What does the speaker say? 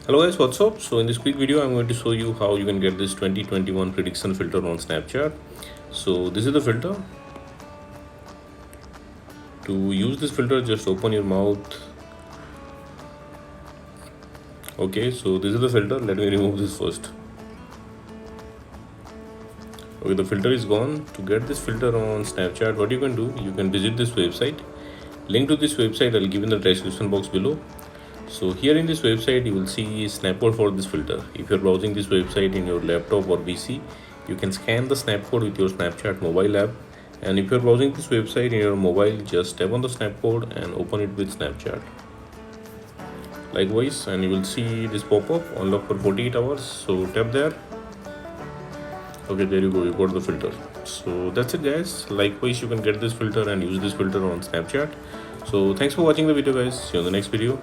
Hello guys, what's up? So in this quick video I'm going to show you how you can get this 2021 prediction filter on Snapchat. So this is the filter. To use this filter, just open your mouth. Okay, so this is the filter. Let me remove this first. Okay, the filter is gone. To get this filter on Snapchat, what you can do, you can visit this website. Link to this website I'll give in the description box below. So here in this website you will see snap code for this filter. If you're browsing this website in your laptop or PC, you can scan the snap code with your Snapchat mobile app. And if you're browsing this website in your mobile, just tap on the snap code and open it with Snapchat. Likewise, and you will see this pop-up unlock for 48 hours. So tap there. Okay, there you go, you got the filter. So that's it guys. Likewise, you can get this filter and use this filter on Snapchat. So thanks for watching the video guys. See you in the next video.